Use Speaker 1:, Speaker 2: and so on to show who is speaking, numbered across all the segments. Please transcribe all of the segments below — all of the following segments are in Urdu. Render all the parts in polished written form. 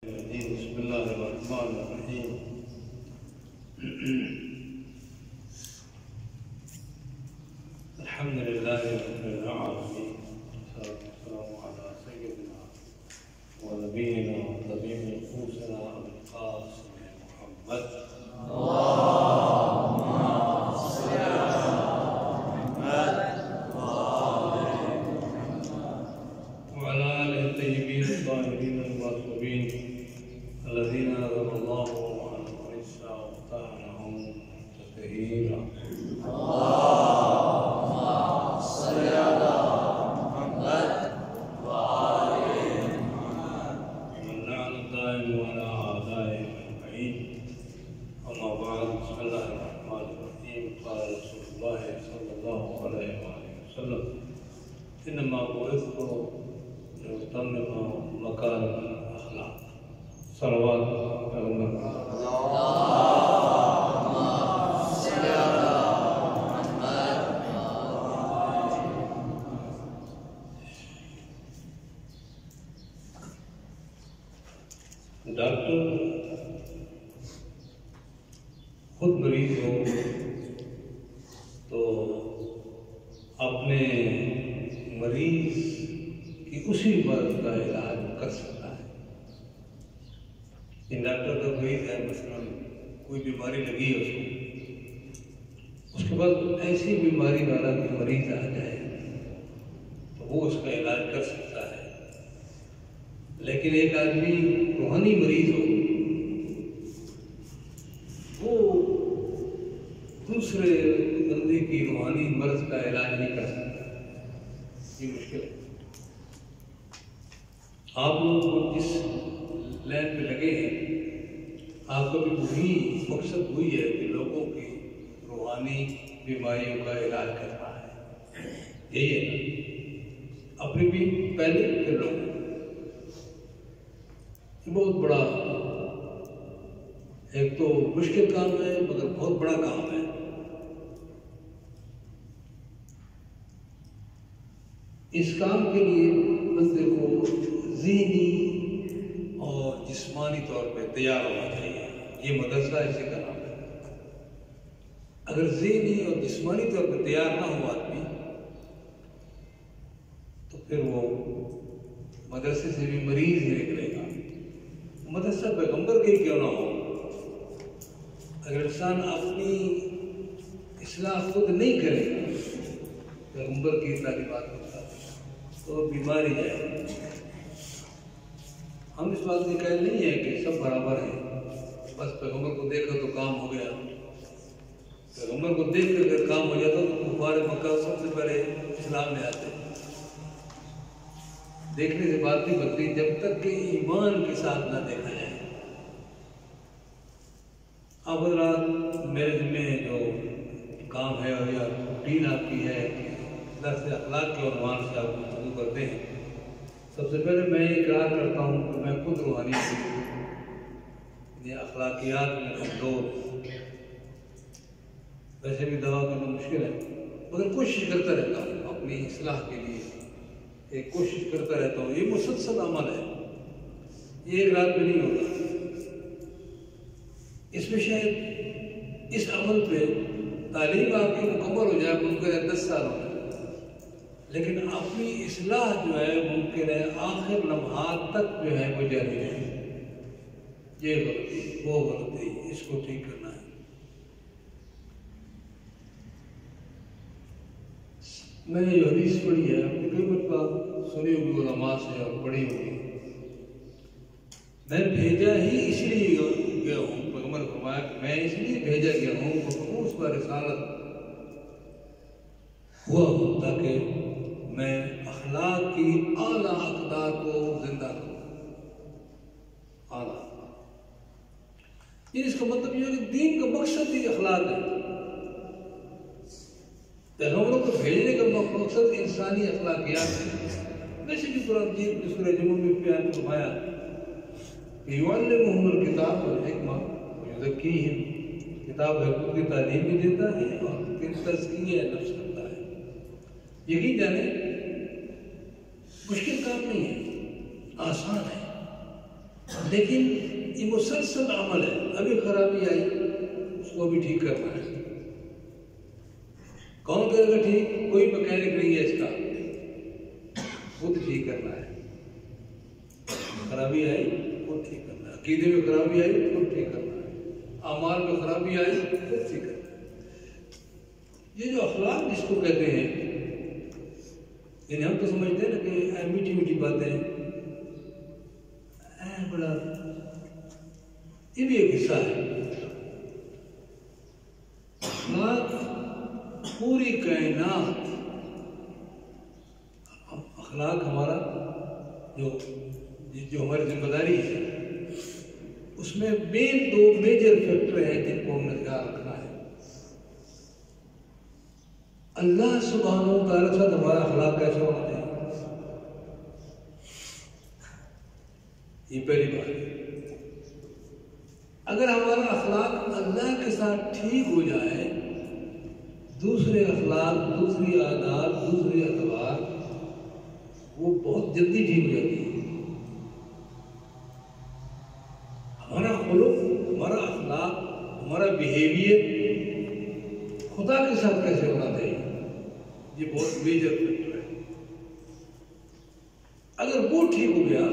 Speaker 1: بسم الله الرحمن الرحيم. الحمد لله رب العالمين، والصلاة والسلام على سيدنا ونبينا وطبيب نفوسنا أبي القاسم محمد. اللهم صل على محمد وعلى آله الطيبين الطاهرين المعصومين الذين نزل الله عنهم العزة وطهرهم تطهيرا. اللهم صل على محمد وآل محمد ومن لعن الدائم وعلى أعدائهم أجمعين. أما بعد، بسم الله الرحمن الرحيم. قال رسول الله صلى الله عليه وآله وسلم: إنما بعثت لأتمم مكارم الأخلاق. صلوات اللهم صل على محمد. ڈاکٹر خود مریض ہو تو اپنے مریض کی اسی مرض کا علاج کر سکتا ہے. ان ڈاکٹر کا مریض ہے، مثلا کوئی بیماری لگی ہے اس کے بعد ایسی بیماری والا کوئی مریض آ جائے تو وہ اس کا علاج کر سکتا ہے. لیکن ایک آدمی روحانی مریض ہو، وہ دوسرے بندے کی روحانی مرض کا علاج نہیں کر سکتا. یہ مشکل ہے. آپ لوگ جس لائن پہ لگے ہیں، آپ کا بھی وہی مقصد ہوئی ہے کہ لوگوں کی روحانی بیماریوں کا علاج کرنا ہے. یہی ہے نا، اپنی بھی پہلے پھر لوگوں. یہ بہت بڑا، ایک تو مشکل کام ہے مگر بہت بڑا کام ہے. اس کام کے لیے بندے کو ذہنی اور جسمانی طور پہ تیار ہونا چاہیے. یہ مدرسہ اسی کا نام ہے. اگر ذہنی اور جسمانی طور پہ تیار نہ ہو آدمی تو پھر وہ مدرسے سے بھی مریض ہی نکلے گا. مدرسہ پیغمبر کے کیوں نہ ہو، اگر انسان اپنی اصلاح خود نہیں کرے گا پیغمبر کی تعلیمات کے ساتھ تو بیماری جائے گا. ہم اس بات کے قائل نہیں ہیں کہ سب برابر ہیں، بس پیغمبر کو دیکھا تو کام ہو گیا. پیغمبر کو دیکھ کر اگر کام ہو جاتا تو کفار مکہ سب سے پہلے اسلام میں آتے. دیکھنے سے بات نہیں بنتی جب تک کہ ایمان کے ساتھ نہ دیکھا جائے. اب حضرات، میرے ذمہ جو کام ہے اور یا روٹین آپ کی ہے کہ درس اخلاق کے عنوان سے آپ گفتگو کرتے ہیں. سب سے پہلے میں یہ اقرار کرتا ہوں کہ میں خود روحانی اخلاقیات میں کمزور. ویسے بھی دوا کرنا مشکل ہے مگر کوشش کرتا رہتا ہوں اپنی اصلاح کے لیے. ایک کوشش کرتا رہتا ہوں. یہ مسلسل عمل ہے، یہ ایک رات میں نہیں ہوتا. اس میں شاید اس عمل پہ تعلیم آپ کی مکمل ہو جائے، ممکن ہے 10 سال ہو جائے، لیکن اپنی اصلاح جو ہے ممکن ہے آخر لمحات تک جو ہے وہ جاری رہے. یہ غلطی، وہ غلطی، اس کو ٹھیک کرنا ہے. میں نے جو حدیث پڑھی ہے اپنی کئی مرتبہ سنی ہوگی علماء سے اور پڑھی ہوگی. میں بھیجا ہی اس لیے گیا ہوں، پیغمبر فرمایا کہ میں اس لیے بھیجا گیا ہوں اس پر رسالت ہوا ہوں تاکہ میں اخلاق کی اعلیٰ اقدار کو زندہ کروں. اعلیٰ، اس کا مطلب یہ ہے کہ دین کا مقصد ہی اخلاق ہے. پیغمبروں کو بھیجنے کا مقصد انسانی اخلاقیات ہے. ویسے بھی قرآن مجید میں سورہ جمعہ میں بیان فرمایا کہ یعلمہم الکتاب والحکمہ ویزکیہم، کتاب حکمت کی تعلیم بھی دیتا ہے اور تزکیہ نفس کرتا ہے. یقین جانے مشکل کام نہیں ہے، آسان ہے. لیکن یہ مسلسل عمل ہے. ابھی خرابی آئی اس کو بھی ٹھیک کرنا ہے. کون کرے گا ٹھیک؟ کوئی مکینک نہیں ہے اس کا، خود ٹھیک کرنا ہے. خرابی آئی خود ٹھیک کرنا ہے. عقیدے میں خرابی آئی خود ٹھیک کرنا ہے. اعمال میں خرابی آئی خود ٹھیک کرنا ہے. یہ جو اخلاق جس کو کہتے ہیں، یعنی ہم تو سمجھتے ہیں نا کہ میٹھی میٹھی باتیں بڑا، یہ بھی ایک حصہ ہے. اخلاق پوری کائنات، اخلاق ہمارا جو ہماری ذمہ داری ہے، اس میں مین 2 میجر فیکٹر ہیں جن کو ہم نے خیال رکھنا ہے. اللہ سبحانہ و تعالیٰ کے ساتھ ہمارا اخلاق کیسے ہونا چاہیے، یہ پہلی بات ہے. اگر ہمارا اخلاق اللہ کے ساتھ ٹھیک ہو جائے، دوسرے اخلاق، دوسری عادات، دوسری اعتبار وہ بہت جلدی ٹھیک ہو جاتی ہے. ہمارا خلق، ہمارا اخلاق، ہمارا بیہیویئر خدا کے ساتھ کیسے ہونا چاہیے، یہ بہت میجر فیکٹر ہے. اگر وہ ٹھیک ہو گیا،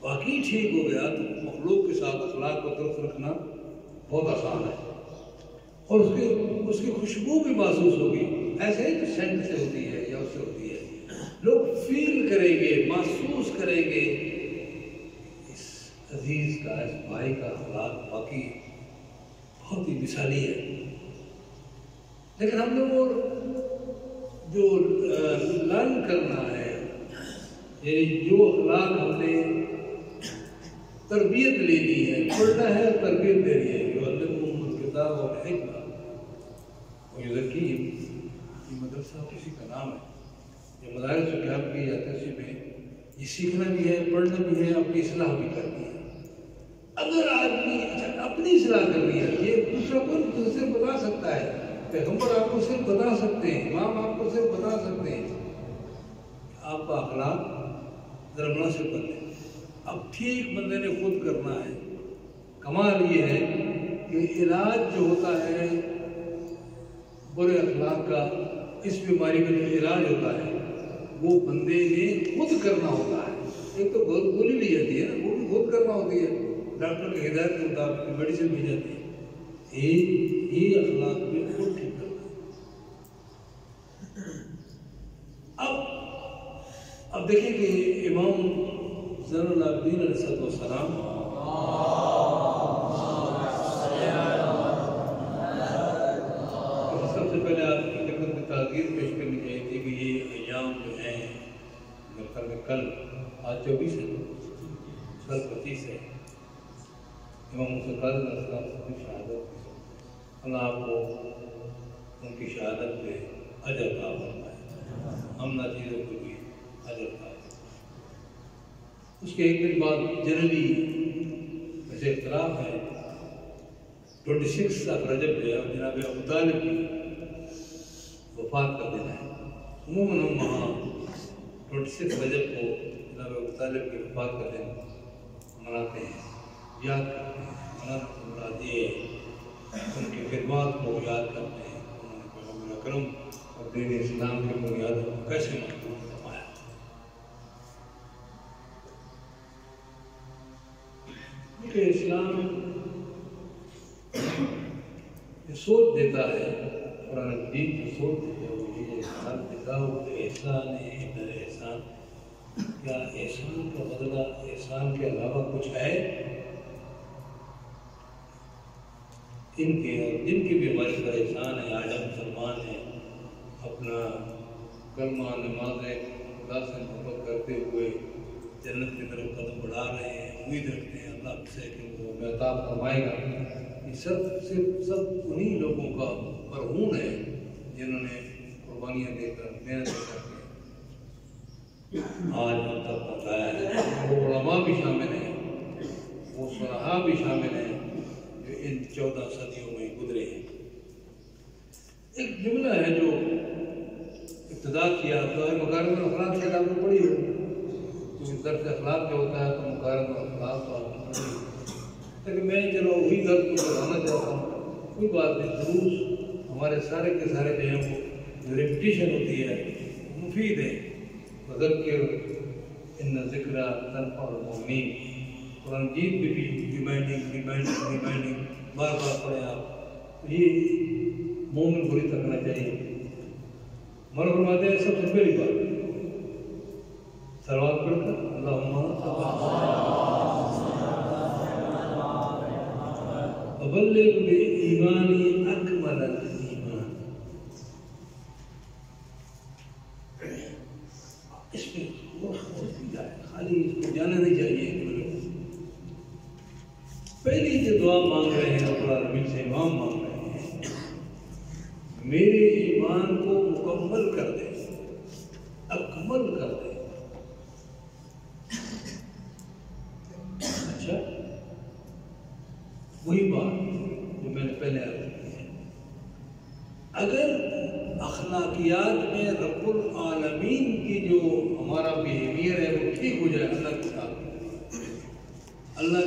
Speaker 1: باقی ٹھیک ہو گیا، تو مخلوق کے ساتھ اخلاق کو درست رکھنا بہت آسان ہے. اور اس کی خوشبو بھی محسوس ہوگی. ایسے ہی سینٹ سے ہوتی ہے یا اس سے ہوتی ہے، لوگ فیل کریں گے، محسوس کریں گے اس عزیز کا، اس بھائی کا اخلاق واقعی بہت ہی مثالی ہے. لیکن ہم لوگ جو لرن کرنا ہے، یعنی جو اخلاق ہم نے تربیت لینی ہے، پڑھنا ہے اور تربیت دینی ہے، جو علمہم الکتاب والحکمہ ویزکیہم، یہ مدرسہ کسی کا نام ہے. جو مدارس جو قیام کی جاتے ہیں اسی میں یہ سیکھنا بھی ہے، پڑھنا بھی ہے، اپنی اصلاح بھی کرنی ہے. اگر آدمی اپنی اصلاح کرنی ہے، یہ دوسرا کوئی صرف بتا سکتا ہے. پیغمبر آپ کو صرف بتا سکتے ہیں، امام آپ کو صرف بتا سکتے ہیں آپ کا اخلاق ذرا مناسب بنے. اب ٹھیک بندے نے خود کرنا ہے. کمال یہ ہے کہ علاج جو ہوتا ہے برے اخلاق کا، اس بیماری کا جو علاج ہوتا ہے وہ بندے نے خود کرنا ہوتا ہے. ایک تو گولی لی جاتی ہے نا، وہ بھی خود کرنا ہوتی ہے، ڈاکٹر کی ہدایت کے مطابق میڈیسن دی جاتی ہے. یہ اخلاق میں خود ٹھیک کرنا ہے. اب دیکھیں کہ امام زین العابدین علیہ السلام سب سے پہلے آپ کی خدمت میں تعزیر پیش کرنی چاہیے تھی کہ یہ ایام جو ہیں میرے خیال میں کل، آج 24 ہے، کل 25 ہے، امام موسیٰ کاظم علیہ السلام کی شہادت. اللہ آپ کو ان کی شہادت پہ اجر عطا فرمائے، ہم نہ چیزوں کو بھی اجر عطا فرمائے. اس کے ایک دن بعد جنرلی ویسے اختلاف ہے، 26 رجب ہے اور جناب ابو طالب کی وفات کا دن ہے. عموماً ہم وہاں 26 رجب کو جناب ابو طالب کی وفات کا دن مناتے ہیں، یاد کرتے ہیں. منانے سے مراد یہ ہے ان کی خدمات کو یاد کرتے ہیں، انہوں نے پیغمبر اکرم اور دین اسلام کی بنیادوں کو کیسے مضبوط فرمایا. کہ اسلام یہ سوچ دیتا ہے، قرآن مجید کی سوچ دیتا ہے، وہ یہ احسان دکھاؤ احسان ہے در احسان. کیا احسان کا بدلہ احسان کے علاوہ کچھ ہے؟ ان کے اور جن کے بھی ہمارے پر احسان ہے. آج ہم مسلمان ہیں، اپنا کلمہ نمازیں خدا سے محبت کرتے ہوئے جنت کی طرف قدم بڑھا رہے ہیں، امید رکھتے ہیں اللہ سے کہ وہ ہمیں عطا فرمائے گا. یہ سب انہی لوگوں کا مرہون ہے جنہوں نے قربانیاں دے کر، محنت کر کے آج ہم تک پہنچایا ہے. وہ علماء بھی شامل ہیں، وہ صلحاء بھی شامل ہیں جو ان 14 صدیوں میں گزرے ہیں. ایک جملہ ہے جو ابتدا کیا تو مکارم الاخلاق سے آپ نے پڑھی ہو، درس اخلاق جو ہوتا ہے تو مقارنہ اخلاق اور لیکن میں چلو وہی درس کو بتانا چاہتا ہوں، کوئی بات نہیں، دروس ہمارے سارے کے سارے جو ہیں وہ ریپٹیشن ہوتی ہے مفید ہے. وذکر ان ذکرى تنفع المؤمنین، قرآن مجید بھی ریمائنڈنگ بار بار پڑھیں آپ، یہ مومن کو نہیں تھکنا چاہیے. مولانا فرماتے ہیں سب سے پہلی بات صلوات پڑھ کر اللہم وبلغ بإیمانی اکمل الایمان. اس میں خالی اس کو جانا نہیں چاہیے. پہلی جو دعا مانگ رہے ہیں رب العالمین سے امام مانگ رہے ہیں، میرے ایمان کو مکمل کر دے، اکمل کر دے. اچھا، وہی بات جو میں نے پہلے عرض کی ہے، اگر اخلاقیات میں رب العالمین کی جو ہمارا بیہیویئر ہے وہ ٹھیک ہو جائے، اللہ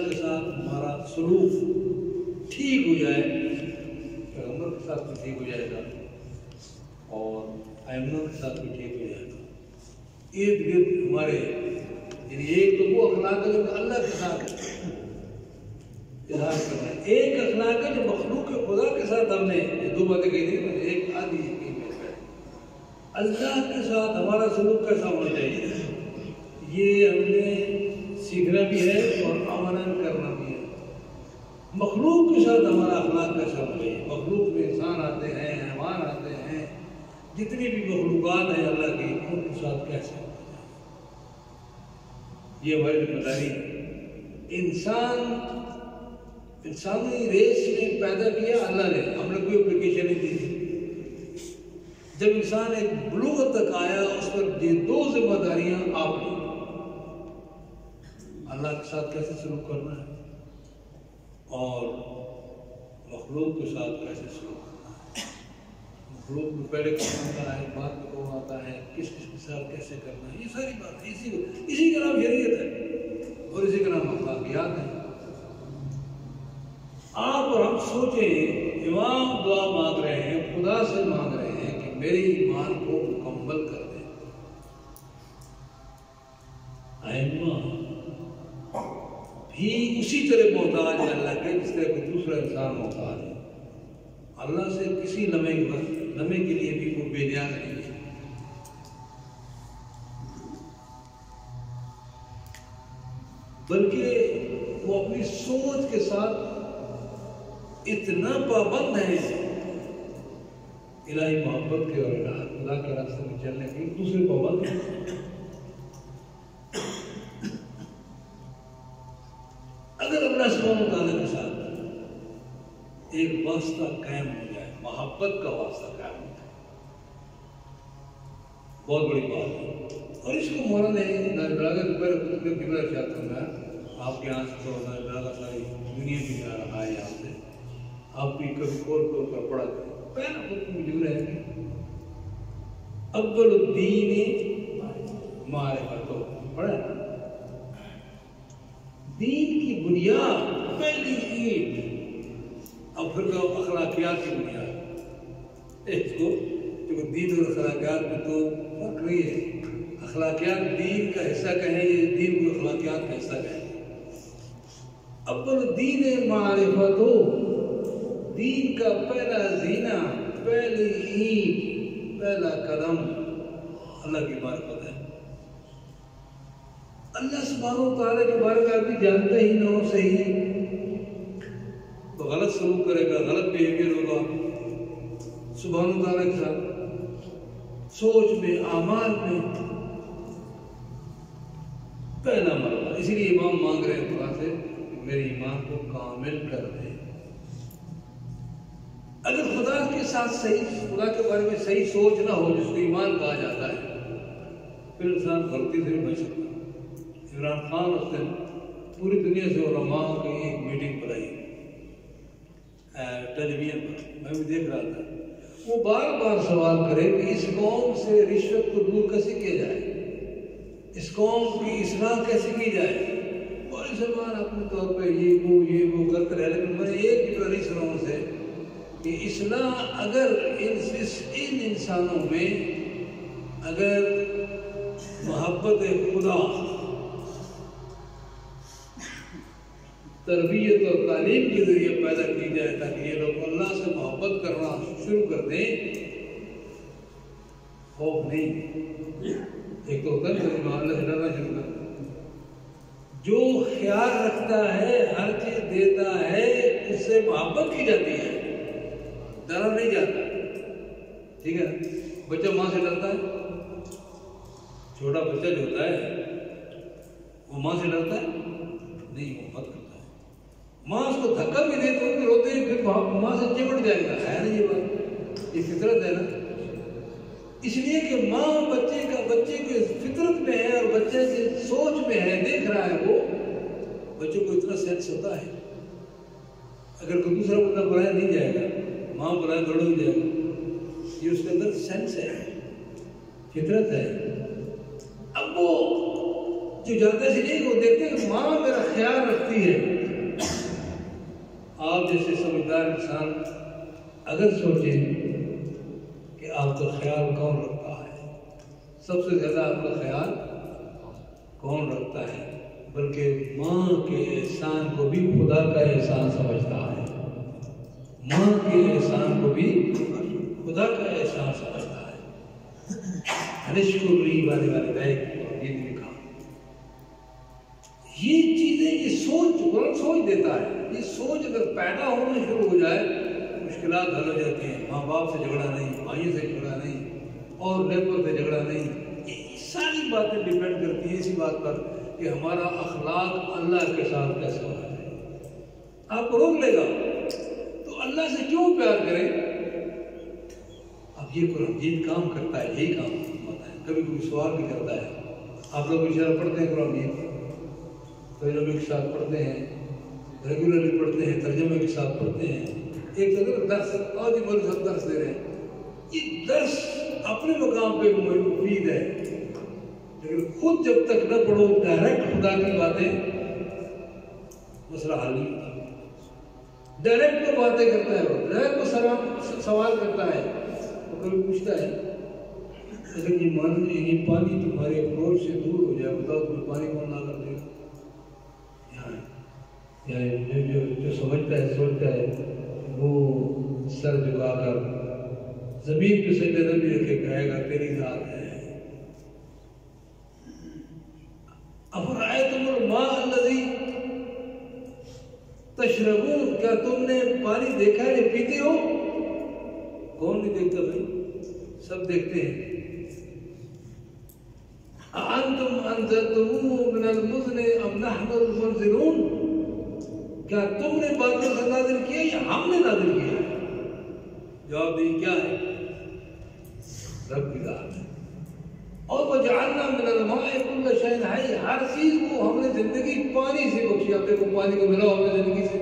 Speaker 1: کے ساتھ ہمارا سلوک ٹھیک ہو جائے، پیغمبر کے ساتھ بھی ٹھیک ہو جائے گا اور ائمہ کے ساتھ بھی ٹھیک ہو جائے گا. ارد گرد ہمارے یعنی ایک تو وہ اخلاق ہے جو اللہ کے ساتھ اظہار کرنا ہے، ایک اخلاق ہے جو مخلوق خدا کے ساتھ ہم نے یہ دو باتیں کہی تھی، ایک آدھی اللہ کے ساتھ ہمارا سلوک کیسا ہونا چاہیے، یہ ہم نے سیکھنا بھی ہے اور عملاً کرنا بھی ہے. مخلوق کے ساتھ ہمارا اخلاق کیسا ہونا چاہیے، مخلوق میں انسان آتے ہیں، حیوان آتے ہیں، جتنی بھی مخلوقات ہیں اللہ کی، ان کے ساتھ کیسے ہونا چاہیے، یہ ہماری ذمہ داری ہے. انسانی ریس میں پیدا کیا اللہ نے، ہم نے کوئی اپلیکیشن نہیں دی. جب انسان ایک بلوغت تک آیا اس پر یہ دو ذمہ داریاں آپ نے، اللہ کے ساتھ کیسے سلوک کرنا ہے اور مخلوق کے ساتھ کیسے سلوک کرنا ہے. مخلوق میں پہلے کون آتا ہے، بعد میں کون آتا ہے، کس کے ساتھ کیسے کرنا ہے، یہ ساری بات اسی کا نام شریعت ہے اور اسی کا نام اخلاقیات ہے. آپ اور ہم سوچیں، امام دعا مانگ رہے ہیں، خدا سے مانگ رہے ہیں کہ میرے ایمان کو مکمل کر دیں. ائمہ بھی اسی طرح محتاج ہے اللہ کے جس طرح کوئی دوسرا انسان محتاج ہے. اللہ سے کسی لمحے کے لیے بھی وہ بے نیاز نہیں ہے. بلکہ وہ اپنی سوچ کے ساتھ اتنا پابند ہے الہی محبت کے اور خدا کے راستے میں چلنے کے، دوسرے پابند ہیں. اگر اللہ سبحانہ وتعالیٰ کے ساتھ ایک واسطہ قائم ہو جائے، محبت کا واسطہ قائم ہو جائے، بہت بڑی بات ہے. اور اس کو مولانا نے ناظر بلاغت چاہتا ہوں میں آپ کے یہاں سے تو ناظر بلاغت ساری دنیا بھی جا رہا ہے یہاں سے، آپ بھی کبھی کھول کر پڑھا کریں. پہلا خود موجود ہے کہ اول الدین معرفت، پڑھا ہے دین کی بنیاد، پہلی اینٹ، اب پھر اخلاقیات کی بنیاد. اس کو دین اور اخلاقیات میں تو فرق نہیں ہے، اخلاقیات دین کا حصہ کہیں، یہ دین کو اخلاقیات کا حصہ کہیں. اول الدین معرفت، دین کا پہلا زینہ، پہلی اینٹ، پہلا قدم اللہ کی معرفت ہے. اللہ سبحانہ وتعالیٰ کے بارے میں آدمی جانتا ہی نہ ہو صحیح تو غلط سلوک کرے گا، غلط بیہیویئر ہوگا سبحانہ وتعالیٰ کے ساتھ، سوچ میں، اعمال میں. پہلا مرحلہ، اسی لیے امام مانگ رہے ہیں خدا سے کہ میرے ایمان کو کامل کر دے. اگر خدا کے ساتھ صحیح، خدا کے بارے میں صحیح سوچ نہ ہو جس کو ایمان کہا جاتا ہے، پھر انسان غلطی سے نہیں بچ سکتا. عمران خان اس دن پوری دنیا سے علماء کی ایک میٹنگ بلائی ٹیلی ویژن پر، میں بھی دیکھ رہا تھا. وہ بار بار سوال کرے کہ اس قوم سے رشوت کو دور کیسے کیا جائے. اس قوم کی اصلاح کیسے کی جائے. بڑے سلمان اپنے طور پہ یہ وہ کرتے رہے، لیکن میں نے ایک فکر نہیں سنا ان سے کہ اصلاح اگر ان انسانوں میں اگر محبت خدا، تربیت اور تعلیم کے ذریعے پیدا کی جائے تاکہ یہ لوگ اللہ سے محبت کرنا شروع کر دیں. خوف نہیں، ایک تو ہوتا ہے اللہ سے ڈرنا شروع کر. جو خیال رکھتا ہے، ہر چیز دیتا ہے، اس سے محبت کی جاتی ہے، ڈرا نہیں جاتا. ٹھیک ہے، بچہ ماں سے ڈرتا ہے، چھوٹا بچہ جو ہوتا ہے وہ ماں سے ڈرتا ہے نہیں، محبت کرتا ہے. ماں اس کو دھکا بھی دے تو بھی روتے ہیں، پھر ماں سے چمٹ جائے گا. ہے نا یہ بات، یہ فطرت ہے نا. اس لیے کہ ماں بچے کے فطرت میں ہے اور بچے کی سوچ میں ہے، دیکھ رہا ہے وہ. بچوں کو اتنا سینس ہوتا ہے، اگر کوئی دوسرا بندہ بلایا نہیں جائے گا، ماں بلایا دوڑ ہو جائے گا. یہ اس کے اندر سینس ہے، فطرت ہے. اب وہ جو جاتے سے نہیں، وہ دیکھتے ہیں کہ ماں میرا خیال رکھتی ہے. آپ جیسے سمجھدار انسان اگر سوچیں کہ آپ کا خیال کون رکھتا ہے، سب سے زیادہ آپ کا خیال کون رکھتا ہے؟ بلکہ ماں کے احسان کو بھی خدا کا احسان سمجھتا ہے. ماں کے احسان کو بھی خدا کا احسان سمجھتا ہے. انشکر لی والدیک، یہ لکھا. یہ چیزیں، یہ سوچ دیتا ہے. یہ سوچ اگر پیدا ہونا شروع ہو جائے، مشکلات حل ہو جاتی ہیں. ماں باپ سے جھگڑا نہیں، بھائیوں سے جھگڑا نہیں، اور لیبر سے جھگڑا نہیں. یہ ساری باتیں ڈیپینڈ کرتی ہیں اسی بات پر کہ ہمارا اخلاق اللہ کے ساتھ کیسا ہونا چاہیے. آپ کو روک لے گا تو اللہ سے کیوں پیار کریں؟ اب یہ قرآن مجید کام کرتا ہے، یہی کام ہوتا ہے. کبھی کوئی سوال بھی کرتا ہے. آپ لوگ اشارہ پڑھتے ہیں قرآن مجید، کئی لوگ ایک ساتھ پڑھتے ہیں، ریگولرلی پڑھتے ہیں، ترجمے کے ساتھ پڑھتے ہیں. ایک جگہ درس، اور بھی بڑے سب درس دے رہے ہیں. یہ درس اپنے مقام پہ مفید ہے، لیکن خود جب تک نہ پڑھو ڈائریکٹ خدا کی باتیں، مسئلہ حل نہیں ہوتا. ڈائریکٹ کو باتیں کرتا ہے، وہ ڈائریکٹ کو سوال کرتا ہے. وہ کبھی پوچھتا ہے اگر یہ پانی تمہارے اپروچ سے دور ہو جائے، بتاؤ تمہیں پانی کون نہ کر دے گا؟ جو سمجھتا ہے سوچتا ہے وہ سر جھکا کر زمین پہ سجدہ نہ بھی رکھے، کہے گا تیری ذات ہے. افرأیتم الماء الذی تشربون، کیا تم نے پانی دیکھا ہے جو پیتے ہو؟ کون نہیں دیکھتا بھائی، سب دیکھتے ہیں. اَأَنْتُمْ أَنزَلْتُمُوهُ مِنَ الْمُزْنِ أَمْ نَحْنُ الْمُنزِلُونَ، کیا تم نے بادل سے نازل کیا یا ہم نے نازل کیا؟ جواب دیں کیا ہے؟ رب کی ذات ہے. اور وَجَعَلْنَا مِنَ الْمَاءِ كُلَّ شَيْءٍ حَيٍّ، ہر چیز کو ہم نے زندگی پانی سے بخشی. آپ دیکھو پانی کو ملا ہم نے زندگی سے.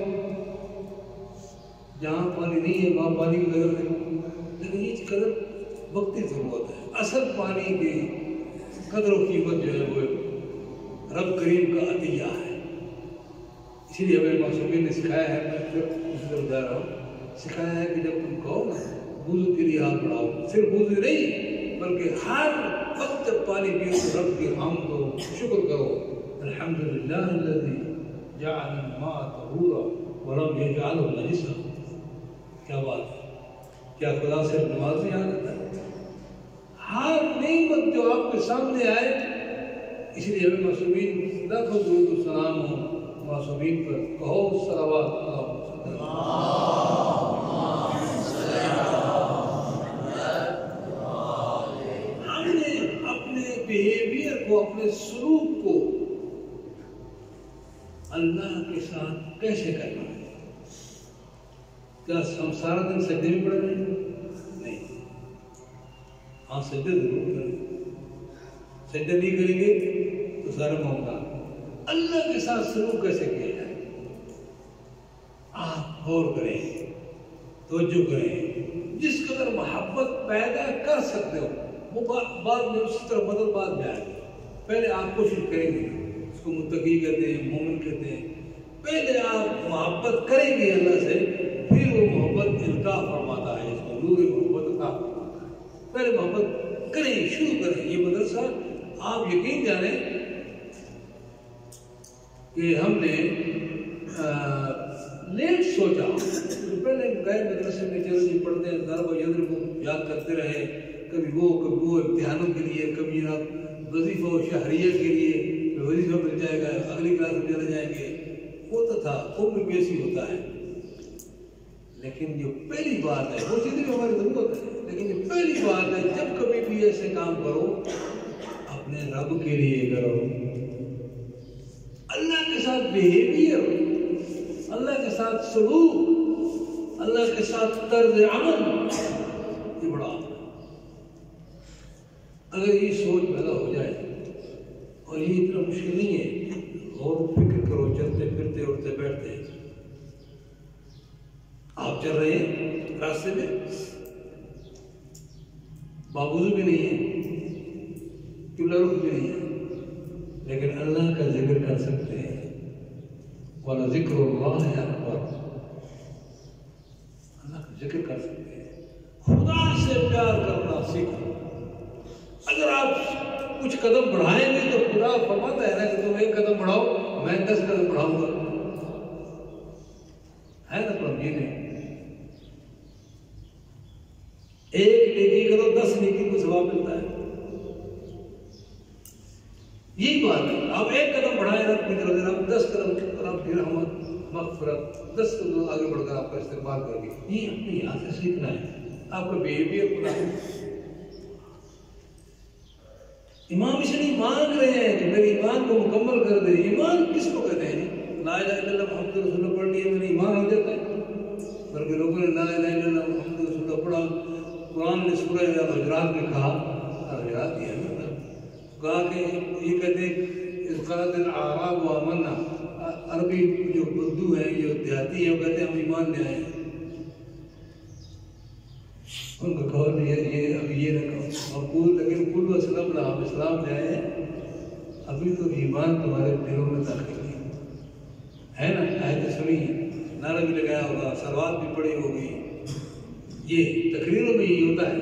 Speaker 1: جہاں پانی نہیں ہے وہاں پانی کی قدر نہیں، لیکن یہ قدر وقتی ضرورت ہے. اصل پانی کی قدر و قیمت جو ہے وہ رب کریم کا عطیہ ہے. اسی لیے ہمیں معصومین نے سکھایا ہے، میں پھر اس طرف جا رہا ہوں، سکھایا ہے کہ جب تم کہو نا وضو کے لیے ہاتھ بڑھاؤ، صرف وضو نہیں بلکہ ہر وقت جب پانی پیو تو رب کی حمد و شکر کرو. الحمدللہ الذی جعل الماء طہورا ولم یجعلہ نجسا. کیا بات ہے، کیا خدا سے نماز نہیں یاد آتا ہے؟ ہر نعمت جو آپ کے سامنے آئے، اس لیے ہمیں معصومین لاکھوں درود و سلام ہوں معصومین پر. کہو صلوات ہم نے اپنے بیہیویئر کو، اپنے سلوک کو اللہ کے ساتھ کیسے کرنا ہے؟ کیا ہم سارا دن سجدے میں پڑ رہے ہیں؟ نہیں. ہاں سجدے ضرور کریں، سجدے نہیں کریں گے تو سارے معاملہ. اللہ کے ساتھ سلوک کیسے کیا جائے؟ آپ غور کریں، توجہ کریں. جس قدر محبت پیدا کر سکتے ہو وہ بعد میں اسی طرح بدل بعد میں آئے. پہلے آپ کوشش کریں گے، اس کو متقی کہتے ہیں، مومن کہتے ہیں، پہلے آپ محبت کریں گے اللہ سے، پھر وہ محبت القاء فرماتا ہے، اس کو نور محبت عطا فرماتا ہے۔ پہلے محبت کریں، شروع کریں۔ یہ مدرسہ آپ یقین جانیں کہ ہم نے لیٹ سوچا، پہلے گئے مدرسے میں چلو جی پڑھتے ہیں، ضرب و یضرب کو یاد کرتے رہے، کبھی وہ امتحانوں کے لیے، کبھی جناب وظیفہ و شہریہ کے لیے وظیفہ مل جائے گا، اگلی کلاس میں چلے جائیں گے، ہوتا تھا، عمر بھی ایسی ہوتا ہے۔ لیکن جو پہلی بات ہے وہ چیزیں بھی ہماری ضرورت ہے، لیکن جو پہلی بات ہے جب کبھی بھی ایسے کام کرو اپنے رب کے لیے کرو، اللہ کے ساتھ بیہیویئر، اللہ کے ساتھ سلوک، اللہ کے ساتھ طرز عمل، یہ بڑا اگر یہ سوچ پیدا ہو جائے، اور یہ اتنا مشکل نہیں ہے، غور و فکر کرو، چلتے پھرتے اٹھتے بیٹھتے، آپ چل رہے ہیں راستے میں، بابوزو بھی نہیں ہے، قبلہ رخ بھی نہیں ہے، لیکن اللہ کا ذکر کر سکتے ہیں، وَلَذِكْرُ اللَّهِ أَكْبَرُ، اللہ کا ذکر کر سکتے ہیں۔ خدا سے پیار کرنا سیکھو۔ اگر آپ کچھ قدم بڑھائیں گے تو خدا فرماتا ہے نا کہ تم ایک قدم بڑھاؤ، میں 10 قدم بڑھاؤں گا، ہے نا؟ پر یہ نہیں، ایک نیکی کرو 10 نیکی کو ثواب ملتا ہے، یہی بات ہے۔ آپ ایک قدم بڑھائیں رب کی طرف، آپ 10 قدم رب کی رحمت، مغفرت، 10 قدم آگے بڑھ کر آپ کا استقبال کریں گے۔ یہ اپنے یہاں سے سیکھنا ہے، آپ کا بیہیویئر خدا امام اس لیے مانگ رہے ہیں کہ میرے ایمان کو مکمل کر دے۔ ایمان کس کو کہتے ہیں؟ لا الہ الا اللہ محمد رسول اللہ پڑھ لیے میرے ایمان ہو جاتا ہے، بلکہ لوگوں نے لا الہ الا اللہ محمد رسول اللہ پڑھا، قرآن نے سورہ حجرات میں کہا، حجرات یہ ہے کہا کہ یہ کہتے ہیں اس قالت الاعراب آمنا، عربی جو بدو ہیں، جو دیہاتی ہیں، وہ کہتے ہیں ہم ایمان لے آئے ہیں۔ ان کو کہو یہ ابھی یہ نہ کہو مقبول، لیکن قل وسلمنا، ہم اسلام لے آئے ہیں، ابھی تو ایمان تمہارے دلوں میں داخل نہیں ہے نا؟ آیت سنی، نعرہ بھی لگایا ہوگا، صلوات بھی پڑھی ہوگی، یہ تقریروں میں یہی ہوتا ہے،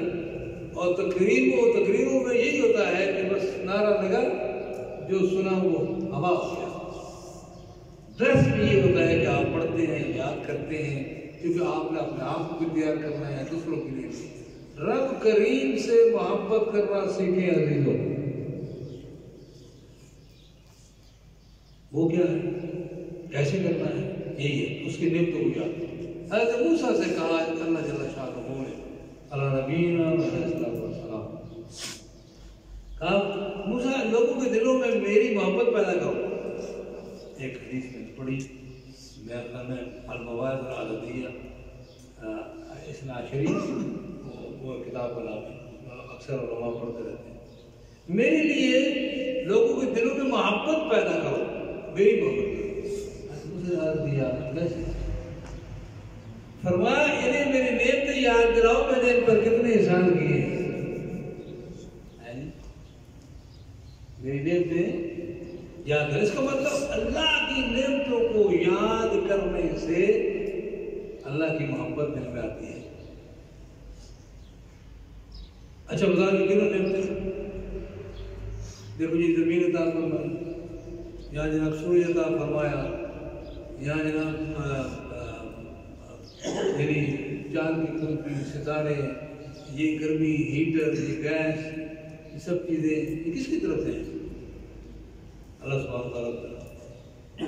Speaker 1: اور تقریروں میں یہی ہوتا ہے کہ بس نعرہ لگا، جو سنا وہ ہوا ہو گیا۔ ڈریس بھی یہ ہوتا ہے کہ آپ پڑھتے ہیں، یاد کرتے ہیں، کیونکہ آپ نے اپنے آپ کو بھی تیار کرنا ہے، دوسروں کے لیے بھی۔ رب کریم سے محبت کرنا سیکھیں عزیزوں۔ وہ کیا ہے، کیسے کرنا ہے، یہی ہے، اس کی نعمتوں کو یاد کرو۔ حضرت موسیٰ سے کہا اللہ جل شانہ نے علی نبینا علیہ السلام، کہا موسیٰ لوگوں کے دلوں میں میری محبت پیدا کرو۔ ایک حدیث میں پڑھی، میں المواعظ العددیہ اثنا عشری، وہ کتاب کا نام ہے، اکثر علماء پڑھتے رہتے ہیں۔ میرے لیے لوگوں کے دلوں میں محبت پیدا کرو، میری محبت کرو۔ فرمایا انہیں میری نعمتیں یاد دلاؤ، میں نے ان پر کتنے احسان کیے ہیں۔ میری نعمتیں یاد ہے، اس کا مطلب اللہ کی نعمتوں کو یاد کرنے سے اللہ کی محبت دل میں آتی ہے۔ اچھا بتا دیں کنوں نعمتیں، دیکھو جی زمین عطا فرمائی، یہاں جناب سورج عطا فرمایا، یہاں جناب یعنی چاند کی قوت، ستارے، یہ گرمی، ہیٹر، یہ گیس، یہ سب چیزیں یہ کس کی طرف سے ہیں؟ اللہ سبحانہ تعالیٰ۔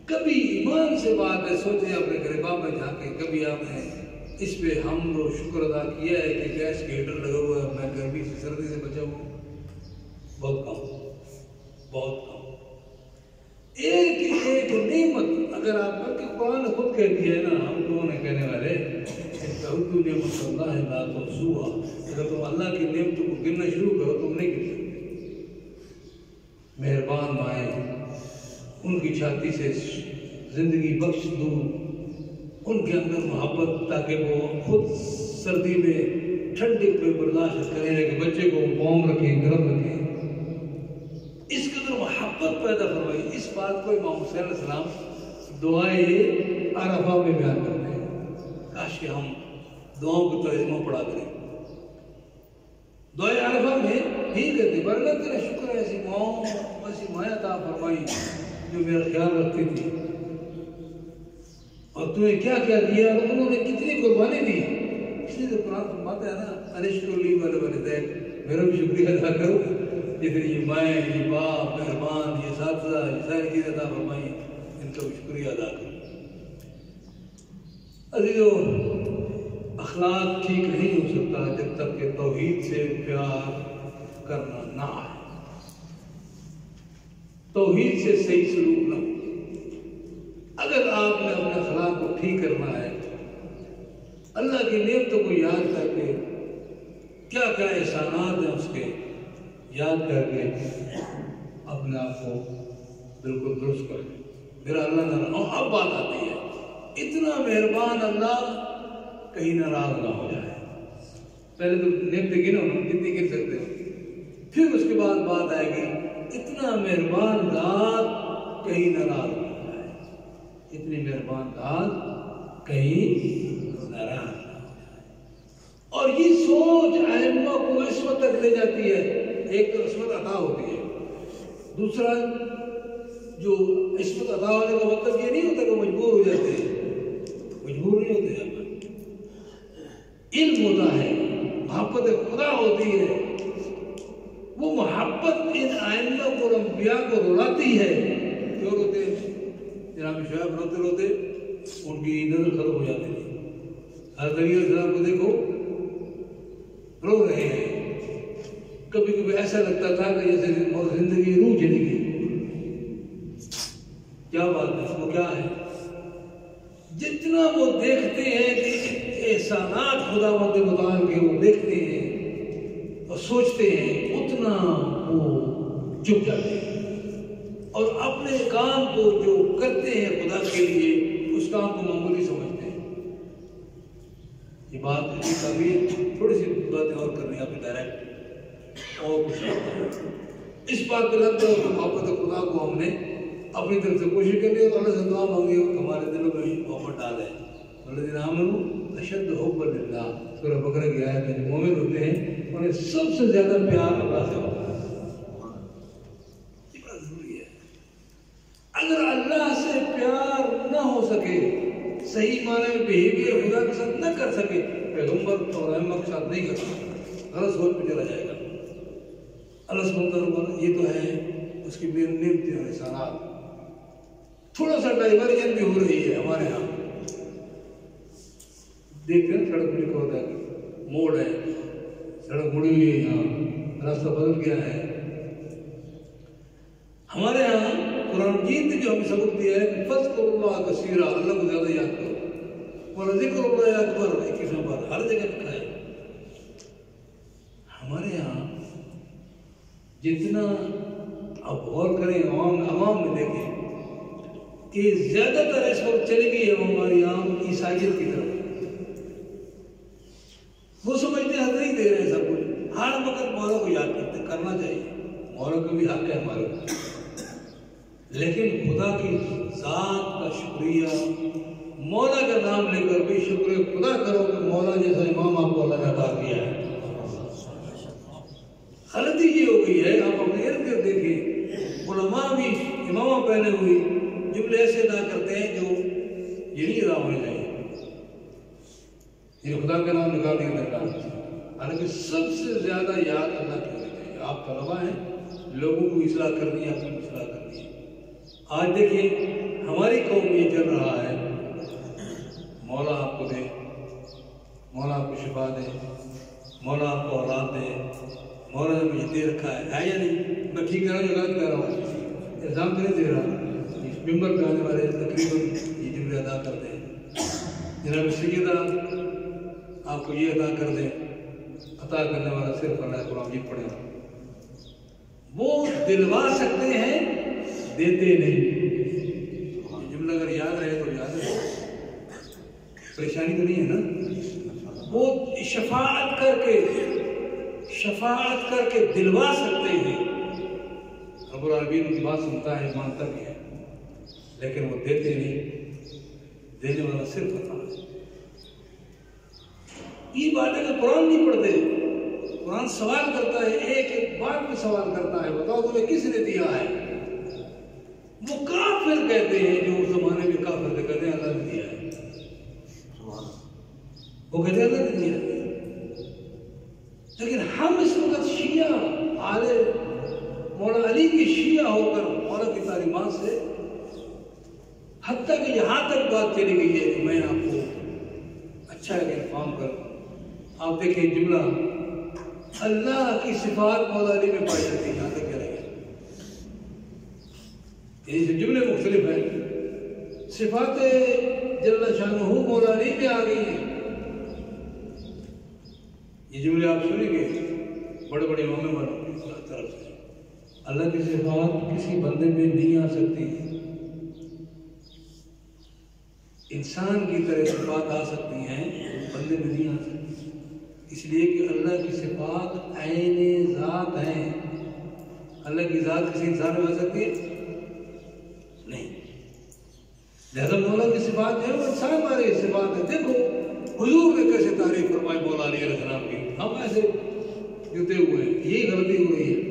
Speaker 1: کبھی ایمان سے بات ہے، سوچیں اپنے غریباں میں جا کے کبھی آپ نے اس پہ حمد و شکر ادا کیا ہے کہ گیس کے ہیٹر لگا ہوا ہے، میں گرمی سے سردی سے بچا ہوں؟ بہت کم، بہت کم۔ ایک نعمت اگر آپ کہ قرآن نے خود کہہ دیا ہے نا، ہم کون ہیں کہنے والے، تعدوا نعمت اللہ لا تحصوها، اگر تم اللہ کی نعمتوں کو گننا شروع کرو تم نہیں گر سکتے۔ مہربان مائیں، ان کی چھاتی سے زندگی بخش دوں، ان کے اندر محبت، تاکہ وہ خود سردی میں ٹھنڈی پہ برداشت کریں کہ بچے کو وارم رکھیں، گرم رکھیں۔ محبت پیدا فرمائی. اس بات کو امام حسین علیہ السلام دعائے عرفہ میں بیان کرتے ہیں. کاش کہ ہم دعاؤں کو ترجمہ پڑھا کریں. دعائے عرفہ میں ہی کہتے برکت تیرا شکر ہے ایسی ماں ایسی مایا عطا فرمائی جو میرا خیال رکھتی تھی اور تمہیں کیا کیا دیا اور انہوں نے کتنی قربانی دی. اس لیے تو قرآن فرماتا ہے نا انشکر لی والے والدین, میرا بھی شکریہ ادا کرو جتنی یہ مائیں یہ باپ مہربان یہ اساتذہ یہ ساری چیزیں عطا فرمائی ان کا بھی شکریہ ادا کرو. عزیزو اخلاق ٹھیک نہیں ہو سکتا جب تک کہ توحید سے پیار کرنا نہ آئے, توحید سے صحیح سلوک نہ ہو. اگر آپ نے اپنے اخلاق کو ٹھیک کرنا ہے, اللہ کی نعمتوں کو یاد کر کے کیا کیا احسانات ہیں اس کے یاد کر کے اپنے آپ کو بالکل درست کر دیں. میرا اللہ نہ اور اب بات آتی ہے اتنا مہربان اللہ کہیں ناراض نہ ہو جائے. پہلے تو نعمتیں گنو نا جتنی گر سکتے ہو, پھر اس کے بعد بات آئے گی اتنا مہربان ذات کہیں ناراض نہ ہو جائے. اتنی مہربان ذات کہیں ناراض نہ ہو جائے. اور یہ سوچ ائمہ کو عصمت تک لے جاتی ہے. ایک تو عصمت عطا ہوتی ہے, دوسرا جو عصمت عطا ہونے کا مطلب یہ نہیں ہوتا کہ مجبور ہو جاتے ہیں, مجبور نہیں ہوتے ہیں. علم ہوتا ہے, محبت خدا ہوتی ہے. وہ محبت ان ائمہ کو اور انبیاء کو رلاتی ہے. کیوں روتے ہیں؟ جناب شعیب روتے روتے ان کی نظر ختم ہو جاتی تھی. حضرت علیہ السلام کو دیکھو رو رہے ہیں. کبھی کبھی ایسا لگتا تھا کہ جیسے زندگی روح چلی گئی. کیا بات ہے, اس کو کیا ہے؟ جتنا وہ دیکھتے ہیں کہ احسانات خدا مند متعال کے وہ دیکھتے ہیں اور سوچتے ہیں, اتنا وہ چپ جاتے ہیں اور اپنے کام کو جو کرتے ہیں خدا کے لیے اس کام کو معمولی سمجھتے ہیں. یہ بات ہے کبھی تھوڑی سی باتیں اور کرنی ہے آپ ڈائریکٹ اور کچھ اس بات پہ لگتا ہے کہ محبت خدا کو ہم نے اپنی طرف سے کوشش کرنی اور اللہ سے دعا مانگی اور ہمارے دلوں میں محبت ڈالے. الذین آمنوا اشد حبا للہ, سورہ بقرہ کی آیت میں جو مومن ہوتے ہیں انہیں سب سے زیادہ پیار اللہ سے ہوتا ہے. یہ بڑا ضروری ہے. اگر اللہ سے پیار نہ ہو سکے, صحیح معنی میں بیہیویئر خدا کے ساتھ نہ کر سکے, پیغمبر اور ائمہ کے ساتھ نہیں کر سکتا, غلط سوچ پہ چلا جائے گا. اللہ سبحانہ وتعالی یہ تو ہے اس کی نعمتیں اور احسانات. تھوڑا سا ڈائیورجن بھی ہو رہی ہے ہمارے ہاں. دیکھتے ہیں سڑک پہ لکھا ہوتا ہے موڑ ہے, سڑک مڑی ہوئی ہے, یہاں راستہ بدل گیا ہے. ہمارے ہاں قرآن مجید نے جو ہمیں سبق دیا ہے کہ فذکروا اللہ کثیرا, اللہ کو زیادہ یاد کرو, ولذکر اللہ اکبر 21 بار ہر جگہ لکھا ہے. ہمارے یہاں جتنا اب غور کریں عوام میں دیکھیں کہ زیادہ تر اس وقت چلی گئی ہے ہماری عام عیسائیت کی طرف. وہ سمجھتے ہیں نہیں دے رہے ہیں سب کچھ, ہر وقت مولا کو یاد کرتے کرنا چاہیے, مولا کا بھی حق ہے ہمارے کو, لیکن خدا کی ذات کا شکریہ, مولا کا نام لے کر بھی شکر خدا کرو کہ مولا جیسا امام آپ کو اللہ نے عطا کیا ہے. غلطی یہ ہو گئی ہے, آپ اپنے ارد گرد دیکھیں علماء بھی امامہ پہنے ہوئی جملے ایسے ادا کرتے ہیں جو یہ نہیں ادا ہونے چاہیے. یہ خدا کا نام نکال دیا درکار, حالانکہ سب سے زیادہ یاد اللہ کی ہونی چاہیے. آپ طلباء ہیں, لوگوں کو اصلاح کرنی ہے, اپنی اصلاح کرنی ہے. آج دیکھیے ہماری قوم یہ چل رہا ہے, مولا آپ کو دے, مولا آپ کو شفا دے, مولا آپ کو اولاد دے, مولا نے مجھے دے رکھا ہے یا نہیں؟ میں ٹھیک کہہ رہا ہوں جو غلط کہہ رہا ہوں, الزام تو نہیں دے رہا. اس ممبر پہ آنے والے تقریباً یہ جملے ادا کرتے ہیں, جناب سیدہ آپ کو یہ ادا کر دیں, عطا کرنے والا صرف اللہ قرآن مجید پڑھے. وہ دلوا سکتے ہیں, دیتے نہیں. یہ جملہ اگر یاد رہے تو یاد رہے, پریشانی تو نہیں ہے نا. وہ شفاعت کر کے دلوا سکتے ہیں. رب العالمین کی بات سنتا ہے، مانتا بھی ہے، لیکن وہ دیتے نہیں، دینے والا صرف اللہ ہے۔ یہ باتیں کہ قرآن نہیں پڑھتے، قرآن سوال کرتا ہے، ایک ایک بات میں سوال کرتا ہے، بتاؤ تمہیں کس نے دیا ہے؟ وہ کافر کہتے ہیں، جو اس زمانے میں کافر تھے، کہتے ہیں اللہ نے دیا ہے، وہ کہتے ہیں اللہ نے دیا ہے۔ لیکن ہم اس وقت شیعہ آل مولا علی کی شیعہ ہو کر مولا کی تعلیمات سے حتیٰ کہ یہاں تک بات چلی گئی ہے کہ میں آپ کو اچھا ہے کہ انفارم کروں، آپ دیکھیں جملہ اللہ کی صفات مولا علی میں پائی جاتی ہے، یہاں تک کیا رہے گا؟ یہ جملے مختلف ہیں، صفات جل شانہ مولا علی میں آ گئی ہیں۔ یہ جملے آپ سنیں گے بڑے بڑے امام والوں کی طرف سے، اللہ کی صفات کسی بندے میں نہیں آ سکتی، انسان کی طرح صفات آ سکتی ہیں، بندے میں نہیں آ سکتی، اس لیے کہ اللہ کی صفات عین ذات ہیں۔ اللہ کی ذات کسی انسان میں آ سکتی ہے نہیں، لہذا مولا کی صفات ہیں وہ انسان والے صفات ہیں۔ دیکھو حضور نے کیسے تعریف فرمائی مولا علیہ السلام کی، ہم ایسے جتے ہوئے ہیں، یہی غلطی ہو رہی ہے۔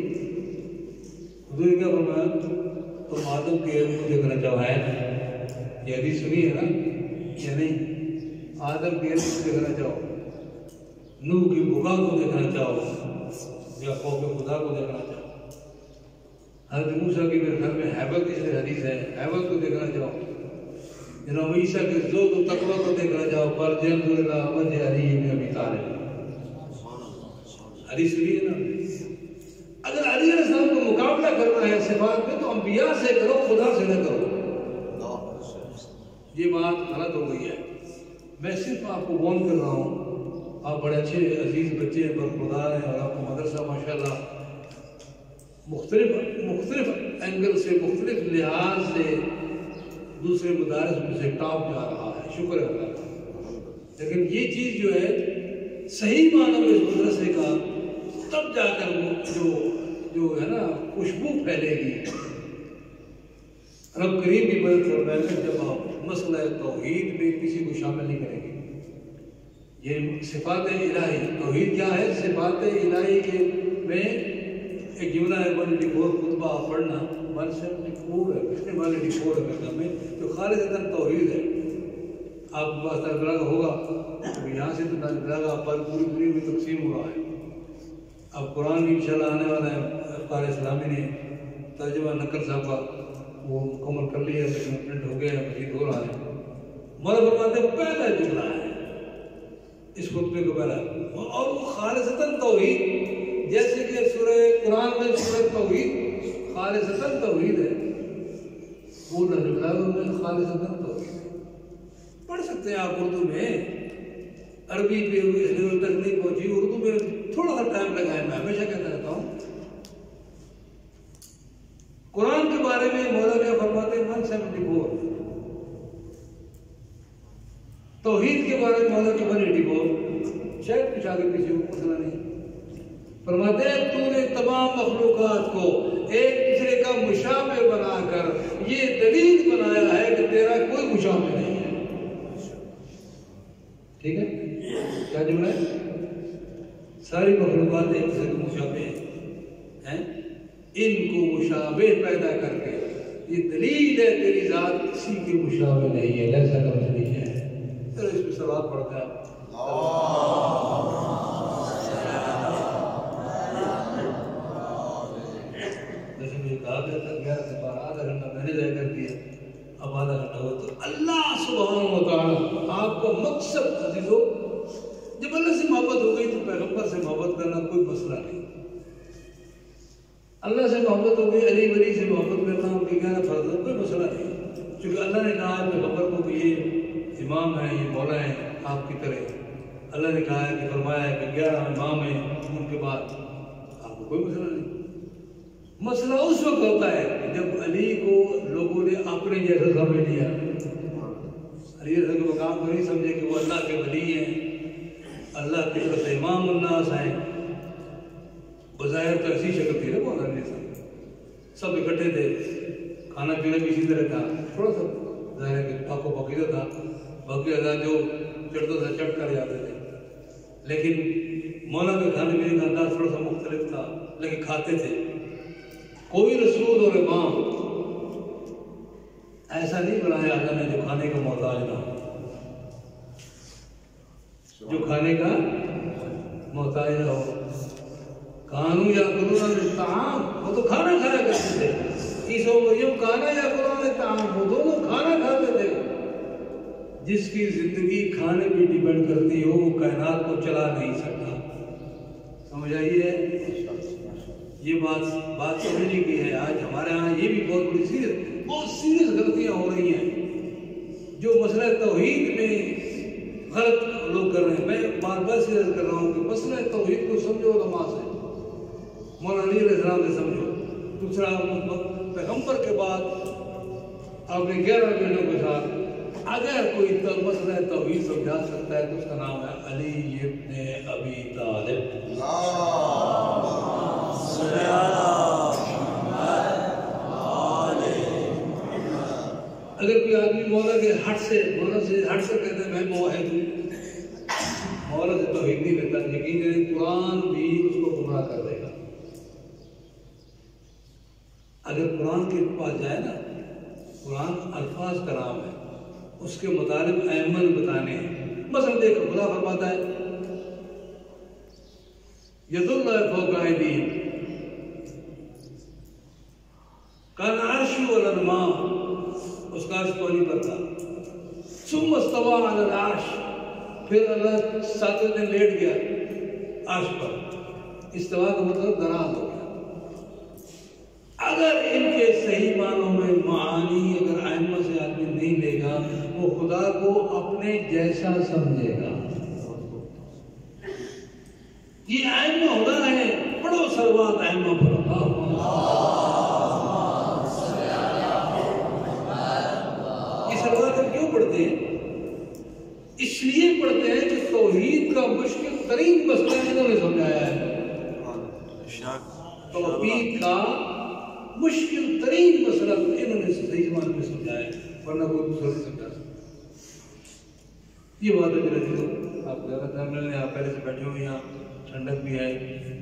Speaker 1: حضور نے کیا فرمایا؟ تم آدم کے علم کو دیکھنا چاہو ہے، یہ حدیث سنی ہے نا یا نہیں؟ آدم کے علم کو دیکھنا چاہو، نوح کی بکا کو دیکھنا چاہو، یا خوف خدا کو دیکھنا چاہو، حضرت موسیٰ کی میرے گھر میں حیبت اس حدیث ہے، حیبت کو دیکھنا چاہو، جناب عیسیٰ کے زہد و تقویٰ کو دیکھنا چاہو، پر جنظر الی وجہ علی بن ابی طالب، حدیث سنی ہے نا؟ اگر علیہ السلام کو مقابلہ کرنا ہے صفات میں تو انبیاء سے کرو، خدا سے نہ کرو۔ یہ بات غلط ہو گئی ہے۔ میں صرف آپ کو وارن کر رہا ہوں، آپ بڑے اچھے عزیز بچے ہیں، برخوردار ہیں، اور آپ کو مدرسہ ماشاءاللہ مختلف اینگل سے، مختلف لحاظ سے دوسرے مدارس میں سے ٹاپ جا رہا ہے، شکر ہے اللہ کا۔ لیکن یہ چیز جو ہے صحیح معنی میں اس مدرسے کا تب جا کر وہ جو ہے نا خوشبو پھیلے گی، رب کریم بھی مدد فرمائے گا جب آپ مسئلہ توحید میں کسی کو شامل نہیں کریں گے۔ یہ صفات الہی، توحید کیا ہے؟ صفات الہی کے میں ایک جملہ ہے 184 خطبہ پڑھنا، 174 ہے، پچھلے والے 184 ہے کرنا میں، جو خالصتاً توحید ہے۔ آپ کے پاس تذکرہ ہوگا، یہاں سے تو تذکرہ پر پوری میں تقسیم ہو رہا ہے۔ اب قرآن بھی انشاءاللہ آنے والا ہے، افکار اسلامی نے ترجمہ نقل صاحب کا وہ مکمل کر لیا ہے، لیکن پرنٹ ہو گیا ہے، مزید ہو رہا ہے۔ مولا فرماتے ہیں پہلا جملہ ہے اس خطبے کو پہلا، اور وہ خالصتاً توحید، جیسے کہ سورہ قرآن میں سورہ توحید خالصتاً توحید ہے، وہ نجمہ میں خالصتاً توحید ہے۔ پڑھ سکتے ہیں آپ اردو میں، عربی پہ اس لیول تک نہیں پہنچی، اردو میں تھوڑا سا ٹائم لگا ہے، میں ہمیشہ کہتا رہتا ہوں۔ قرآن کے بارے میں مولا کیا فرماتے ہیں 174، توحید کے بارے میں مولا کی 184، شاید کچھ آگے پیچھے مسئلہ نہیں۔ فرماتے ہیں تو نے تمام مخلوقات کو ایک دوسرے کا مشابہ بنا کر یہ دلیل بنایا ہے کہ تیرا کوئی مشابہ نہیں ہے۔ ٹھیک ہے، کیا جملہ ہے؟ ساری مخلوقات ایک دوسرے کے مشابہ ہیں، ان کو مشابہ پیدا کر کے یہ دلیل ہے تیری ذات کسی کے مشابہ نہیں ہے، ایسا کر نہیں ہے۔ چلو اس پہ سوال پڑھتے ہیں۔ جیسے مجھے کہا گیا تھا 11 سے 12 آدھا گھنٹہ میں نے ضائع کر دیا، اب آدھا گھنٹہ ہو تو اللہ سبحانہ و تعالیٰ آپ کا مقصد عزیزو، جب اللہ سے محبت ہو گئی تو پیغمبر سے محبت کرنا کوئی مسئلہ نہیں۔ اللہ سے محبت ہو گئی، علی ولی سے محبت کرنا ان کے کہنا فرض ہے، کوئی مسئلہ نہیں، کیونکہ اللہ نے کہا ہے پیغمبر کو کہ یہ امام ہے، یہ مولا ہے آپ کی طرح۔ اللہ نے کہا ہے کہ فرمایا ہے کہ 11 امام ہیں، ان کے بعد آپ کو کوئی مسئلہ نہیں۔ مسئلہ اس وقت ہوتا ہے جب علی کو لوگوں نے اپنے جیسا سمجھ لیا، علی جیسا کے مقام کو نہیں سمجھے کہ وہ اللہ کے ولی ہیں، اللہ کی طرف سے امام الناس ہیں۔ بظاہر تو ایسی شکل تھی نا مولانا جیسا، سب اکٹھے تھے، کھانا پینا بھی اسی طرح تھا، تھوڑا سا ظاہر ہے کہ پاک و پاکیزہ تھا، باقی اعزاز جو چڑھتا تھا چڑھ کر جاتے تھے، لیکن مولا کے کھانے پینے کا انداز تھوڑا سا مختلف تھا، لیکن کھاتے تھے۔ کوئی رسول اور امام ایسا نہیں بنایا اللہ نے جو کھانے کا محتاج نہ ہو، جو کھانے کا محتاج نہ ہو۔ کانو یا قرآن الطعام، وہ تو کھانا کھایا کرتے تھے، عیسیٰ و مریم کھانا یا قرآن الطعام، وہ دونوں کھانا کھاتے تھے۔ جس کی زندگی کھانے پہ ڈیپینڈ کرتی ہو وہ کائنات کو چلا نہیں سکتا۔ سمجھ آئیے؟ یہ بات سمجھنے کی ہے۔ آج ہمارے ہاں یہ بھی بہت سیریس غلطیاں ہو رہی ہیں جو مسئلہ توحید میں غلط لوگ کر رہے ہیں۔ میں بار بار سیریس کر رہا ہوں کہ مسئلہ توحید کو سمجھو علماء سے، مولانا علی علیہ السلام سے سمجھو۔ دوسرا، پیغمبر کے بعد آپ نے 11 بیٹوں کے ساتھ اگر کوئی مسئلہ توحید سمجھا سکتا ہے تو اس کا نام ہے علی ابن ابی طالب۔ اگر کوئی آدمی مولا کے ہٹ سے کہتے ہیں میں موحد ہوں، مولا سے توحید نہیں لیتا، یقین کریں قرآن بھی اس کو گمراہ کر دے گا۔ اگر قرآن کے پاس جائے نا، قرآن الفاظ کا نام ہے، اس کے مطابق اعمال بتانے ہیں۔ مثلا دیکھو خدا فرماتا ہے ید اللہ فوق ایدیہم کان عرش علی الماء، اس کا عرش پانی پر تھا، ثم استوى علی العرش، پھر اللہ ساتویں دن لیٹ گیا عرش پر۔ استوا کا مطلب دراز ہو گیا۔ اگر ان کے صحیح معنوں میں معانی اگر ائمہ سے آدمی نہیں لے گا وہ خدا کو اپنے جیسا سمجھے گا۔ یہ ائمہ خدا ہے، پڑھو صلوات ائمہ پر۔ یہ صلوات ہم کیوں پڑھتے ہیں؟ اس لیے پڑھتے ہیں کہ توحید کا مشکل ترین مسئلہ انہوں نے سمجھایا ہے۔ توحید کا مشکل ترین مسئلہ انہوں نے صحیح زمانے میں سمجھایا ہے، ورنہ کوئی دوسرا نہیں سمجھا سکتا۔ یہ بات ہے میرے دلوں، آپ زیادہ ٹائم لے لیں، آپ پہلے سے بیٹھے ہوئے، یہاں ٹھنڈک بھی ہے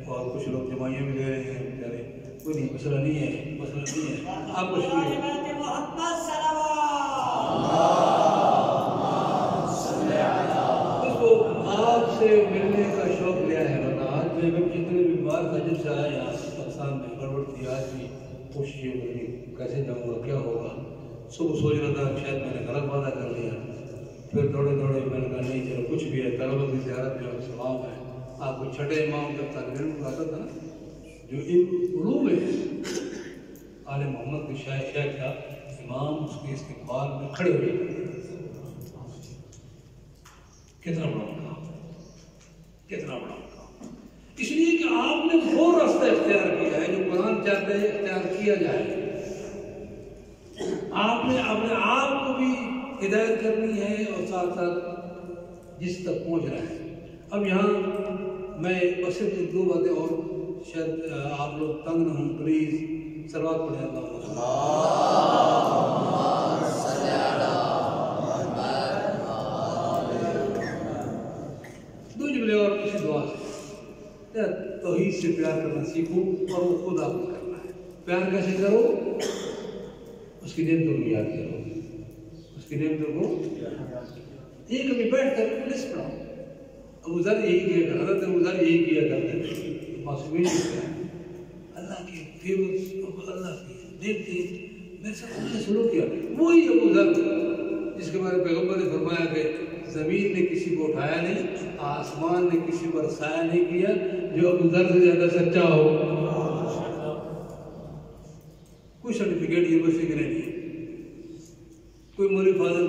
Speaker 1: اور کچھ لوگ جمائیاں بھی لے رہے ہیں بیچارے، کوئی نہیں، مسئلہ نہیں ہے، آپ کو شکریہ۔ آپ سے ملنے کا شوق لیا ہے، ورنہ آج میں جتنے بھی بار تجربے سے آیا یہاں پاکستان میں گڑبڑ تھی، آج بھی کوشش یہ ہوگی کیسے جاؤں گا، کیا ہوگا۔ صبح سوچ رہا تھا شاید میں نے غلط وعدہ کر لیا، پھر دوڑے میں نے کہا نہیں چلو کچھ بھی ہے، طلبہ کی زیارت جو ہے ثواب ہے۔ آپ کو چھٹے امام جب طالب علم کو آتا تھا نا، جو علوم ہے، آل محمد کے شیخ تھا امام، اس کے استقبال میں کھڑے ہوئے، کتنا بڑا کام، کتنا بڑا کام۔ اس لیے کہ آپ نے وہ راستہ اختیار کیا ہے جو قرآن چاہتے ہیں اختیار کیا جائے۔ آپ نے اپنے آپ کو بھی ہدایت کرنی ہے اور ساتھ ساتھ جس تک پہنچ رہا ہے۔ اب یہاں میں بس ایک دو باتیں اور، شاید آپ لوگ تنگ نہ ہوں، پلیز صلوات پڑھیں اللہ۔ دو جملے اور کسی دعا سے توحید سے پیار کرنا سیکھو اور وہ خود آپ کو کرنا ہے۔ پیار کیسے کرو؟ اس کی نعمتوں کو یاد کرو، اس کی نعمتوں کو یہ کبھی بیٹھ کر لسٹ پڑھاؤ۔ ابو ذر یہی کیا کرتا، حضرت ابو ذر یہی کیا کرتے تھے، معصومین اللہ کی فیور، اللہ کی دیکھتے میرے ساتھ اللہ نے سلوک کیا۔ وہی ابو ذر جس کے بارے میں پیغمبر نے فرمایا کہ زمین نے کسی کو اٹھایا نہیں، آسمان نے کسی پر سایہ نہیں کیا جو ابو ذر سے زیادہ سچا ہو۔ کوئی سرٹیفکیٹ یونیورسٹی کے نہیں ہے، کوئی مولی فاضل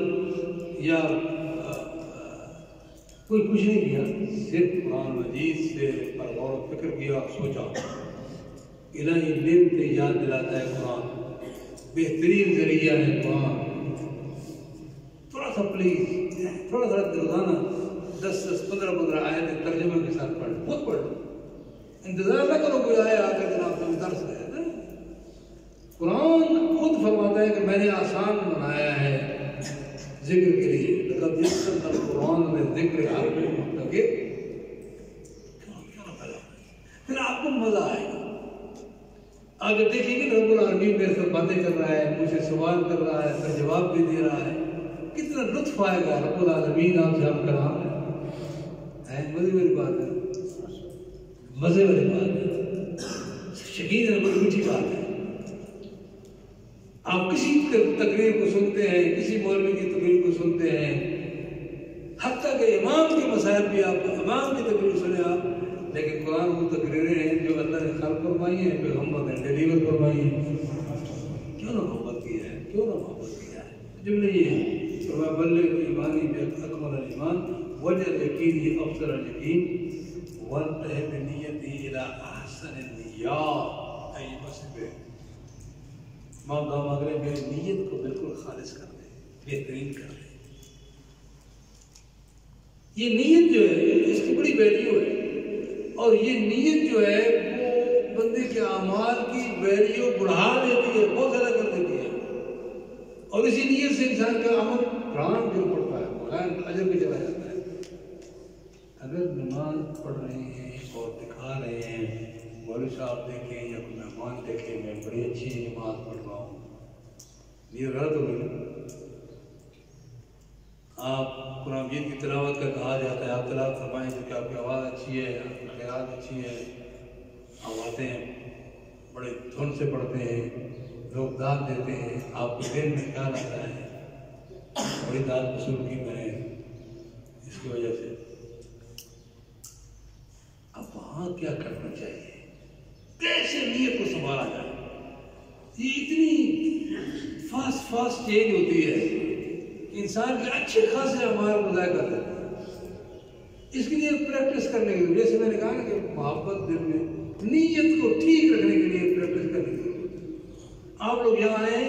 Speaker 1: یا کوئی کچھ نہیں کیا، صرف قرآن مجید سے پر غور و فکر کیا، سوچا۔ الہی نعمتیں یاد دلاتا ہے قرآن، بہترین ذریعہ ہے قرآن۔ تھوڑا سا پلیز، تھوڑا سا روزانہ 10-15 آیتیں ترجمے کے ساتھ پڑھ، خود پڑھ، انتظار نہ کرو کوئی آئے آ کر جناب تم درس ہے نا، قرآن خود فرماتا ہے کہ میں نے آسان بنایا ہے ذکر کے لیے، لقد یسرنا القرآن للذکر ہل من مدکر، پھر آپ کو مزہ آئے گا۔ اگر دیکھیں گے رب العالمین میرے ساتھ باتیں کر رہا ہے، مجھ سے سوال کر رہا ہے، پھر جواب بھی دے رہا ہے، کتنا لطف آئے گا۔ رب العالمین آپ سے ہم کلام ہے، مزے والی بات ہے، مزے والی بات ہے، شہید ہے، بڑی میٹھی بات ہے۔ آپ کسی تقریر کو سنتے ہیں، کسی مولوی کی تقریر کو سنتے ہیں، حتیٰ کہ امام کے مسائل بھی آپ امام کی تقریر سنیں آپ، لیکن قرآن وہ تقریریں ہیں جو اللہ نے خلق فرمائی ہیں، پیغمبر نے ڈیلیور فرمائی ہیں۔ کیوں نہ محبت کیا ہے، کیوں نہ محبت کیا ہے؟ جملے یہ ہیں، فرمایا بلغ ایمانی باکمل الایمان وجعل یقینی افضل الیقین وانتہی بنیتی الی احسن النیات۔ اے مسئلے ماں دعا مانگ رہے میری نیت کو بالکل خالص کر دیں، بہترین کر دیں۔ یہ نیت جو ہے اس کی بڑی ویلیو ہے، اور یہ نیت جو ہے وہ بندے کے اعمال کی ویلیو بڑھا دیتی ہے، بہت زیادہ کر دیتی ہے، اور اسی نیت سے انسان کا عمل پران گر پڑتا ہے، بغیر اجر بھی چلا جاتا ہے۔ اگر نماز پڑھ رہے ہیں اور دکھا رہے ہیں، مولوی صاحب دیکھیں یا کوئی مہمان دیکھیں میں بڑی اچھی نماز پڑھ رہا ہوں، یہ غلط ہو گئی۔ آپ قرآن مجید کی تلاوت کا کہا جاتا ہے، آپ تلاوت فرمائیں کیونکہ آپ کی آواز اچھی ہے، آپ کی خیال اچھی ہے، آپ آتے ہیں بڑے دھن سے پڑھتے ہیں، لوگ داد دیتے ہیں، آپ کے دل میں خیال آتا ہے بڑی داد وصول کی میں نے اس کی وجہ سے۔ اب وہاں کیا کرنا چاہیے، کیسے نیت کو سنبھالا جائے؟ یہ اتنی فاسٹ چینج ہوتی ہے کہ انسان کے اچھے خاصے اعمال کو ضائع کر دیتا ہے۔ اس کے لیے پریکٹس کرنے کے لیے، جیسے میں نے کہا نا کہ محبت دل میں نیت کو ٹھیک رکھنے کے لیے پریکٹس کرنے کی ضرورت ہے۔ آپ لوگ یہاں آئے،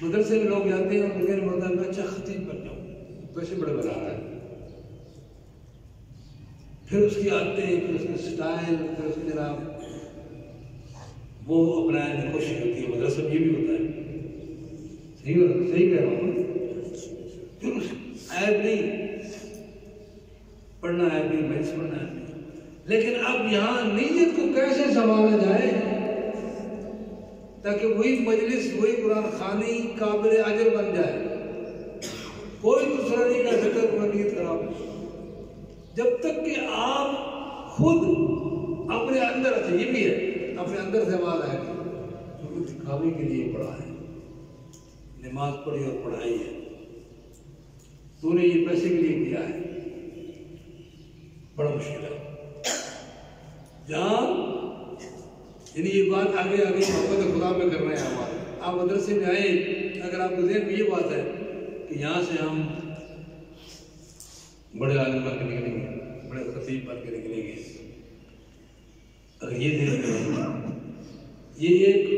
Speaker 1: مدرسے میں لوگ جاتے ہیں اور مجھے بولتا ہے میں اچھا خطیب بن جاؤں، پیسے بڑے بنا رہا ہے، پھر اس کی عادتیں، پھر اس کے سٹائل، پھر اس کے جناب وہ اپنانے کی کوشش ہوتی ہے۔ مدرسہ میں یہ بھی ہوتا ہے، صحیح کہہ رہا ہوں، پھر اس عیب نہیں، پڑھنا عیب نہیں، محنت پڑھنا عیب نہیں، لیکن اب یہاں نیت کو کیسے سنبھالا جائے تاکہ وہی مجلس، وہی قرآن خوانی قابل اجر بن جائے۔ کوئی دوسرا نہیں کہہ سکتا تمہاری نیت خراب ہے جب تک کہ آپ خود اپنے اندر، اچھا یہ بھی ہے اپنے اندر سے آواز آئے گی کیونکہ دکھاوے کے لیے پڑھا ہے، نماز پڑھی اور پڑھائی ہے، تو نے یہ پیسے کے لیے کیا ہے، بڑا مشکل ہے۔ جہاں یعنی یہ بات آگے محبت خدا میں کر رہے ہیں ہمارے، آپ مدرسے میں آئے، اگر آپ کے ذہن میں یہ بات ہے کہ یہاں سے ہم بڑے عالم بن کے نکلیں گے، بڑے خطیب بن کے نکلیں گے، اگر یہ ذہن میں یہ ایک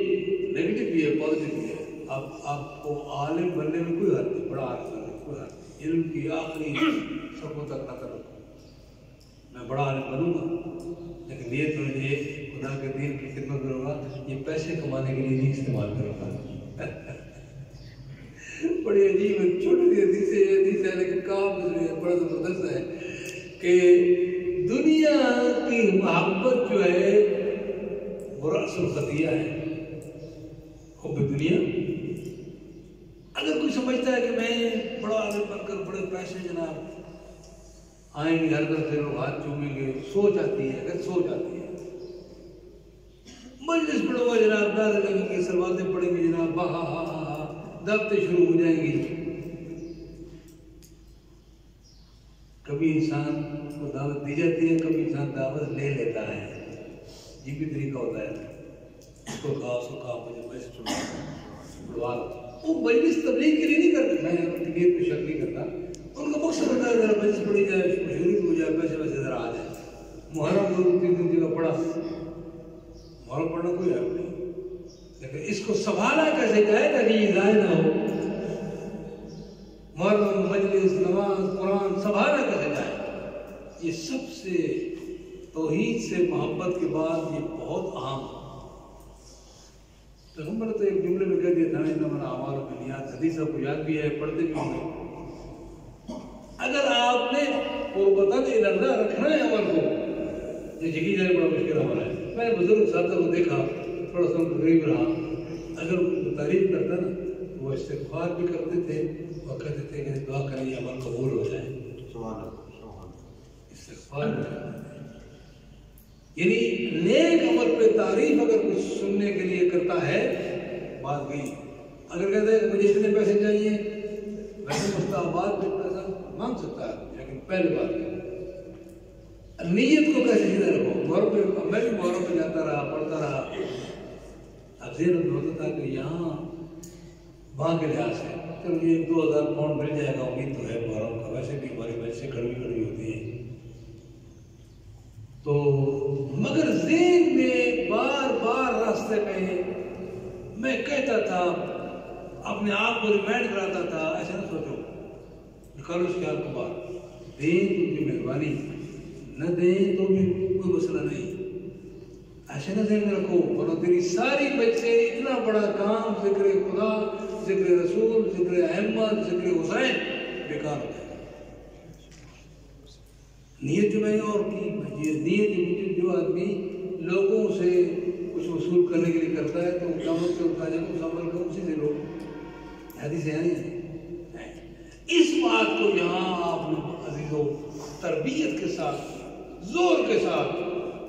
Speaker 1: نیگیٹو بھی ہے، پازیٹو بھی ہے، آپ کو عالم بننے میں کوئی حد نہیں، بڑا عالم بننے میں کوئی حد نہیں، علم کی آخری سبوں تک نہ کرو، میں بڑا عالم بنوں گا لیکن نیت میں یہ خدا کے دین کی خدمت کروں گا، یہ پیسے کمانے کے لیے نہیں استعمال کروں گا۔ بڑی عجیب ہے، چھوٹی سی حدیث ہے لیکن کام بڑا زبردست ہے کہ دنیا کی محبت جو ہے وہ رأس الخطیہ ہے، حب دنیا۔ اگر کوئی سمجھتا ہے کہ میں بڑا عالم بن کر بڑے پیسے جناب آئیں گے، ہر طرف سے لوگ ہاتھ چومیں گے، سوچ آتی ہے، اگر سوچ آتی ہے، مجلس پڑھو گا جناب، نعرے لگیں گے، سلواتیں پڑھیں گے جناب، ہاں ہاں ہاں ہاں ہاں، دعوتیں شروع ہو جائیں گی۔ کبھی انسان کو دعوت دی جاتی ہے، کبھی انسان دعوت لے لیتا ہے، یہ بھی طریقہ ہوتا ہے، اس کو کہا مجھے پیسے چھوڑوا لو۔ وہ مجلس تبلیغ کے لیے نہیں کرتے، میں نیت پہ شک نہیں کرتا، ان کا مقصد ہوتا ہے ذرا مجلس پڑھی جائے، مشہوری ہو جائے، پیسے ویسے ذرا آ جائے۔ محرم 2-3 جگہ پڑھا، محرم پڑھنا کوئی عیب نہیں، لیکن اس کو سنبھالا کیسے جائے تاکہ یہ ضائع نہ ہو۔ محرم، مجلس، نماز، قرآن سنبھالا کیسے جائے، یہ سب سے توحید سے محبت کے بعد یہ بہت اہم پیغمبر نے تو ایک جملے میں کہہ دیا تھا انما الاعمال بالنیات، حدیث آپ کو یاد بھی ہے، پڑھتے بھی ہوں گے۔ اگر آپ نے قربت اللہ رکھنا ہے عمل کو، یہ یقین جانے بڑا مشکل عمل ہے۔ میں نے بزرگ ساتھوں کو دیکھا، تھوڑا سا غریب رہا، اگر ان کو تعریف کرتا نا تو وہ استغفار بھی کرتے تھے اور کہتے تھے کہ دعا کریں یہ عمل قبول ہو جائے۔ استغفار بھی کرتے تھے۔ یعنی نیک عمل پہ تعریف اگر کچھ سننے کے لیے کرتا ہے، بات گئی۔ اگر کہتے ہیں کہ مجھے اتنے پیسے چاہیے، ویسے مستحبات بھی پیسہ مانگ سکتا ہے، لیکن پہلے بات ہے نیت کو کیسے سیدھا رکھو۔ محرم پہ میں بھی محرم پہ جاتا رہا، پڑھتا رہا، اب ذہن میں ہوتا تھا کہ یہاں وہاں کے لحاظ سے چلو یہ 2000 پاؤنڈ مل جائے گا، امید تو ہے محرم کا، ویسے بھی ہماری ویسے کڑوی ہوتی ہے، تو مگر ذہن میں بار بار راستے میں میں کہتا تھا، اپنے آپ کو ریمائنڈ کراتا تھا، ایسا نہ سوچو، نکالو اس خیال کو باہر، دیں تو ان کی مہربانی، نہ دیں تو بھی کوئی مسئلہ نہیں، ایسے نہ ذہن میں رکھو، ورنہ تیری ساری بچے اتنا بڑا کام ذکر خدا، ذکر رسول، ذکر احمد، ذکر حسین بیکار ہو جائے گا۔ نیت جو میں نے اور کی، یہ نیت جو آدمی لوگوں سے کچھ وصول کرنے کے لیے کرتا ہے تو قیامت سے اٹھا جائے گا، اس عمل کا اسی سے لو، حدیث ہے نہیں۔ اس بات کو یہاں آپ نے عزیزوں تربیت کے ساتھ، زور کے ساتھ،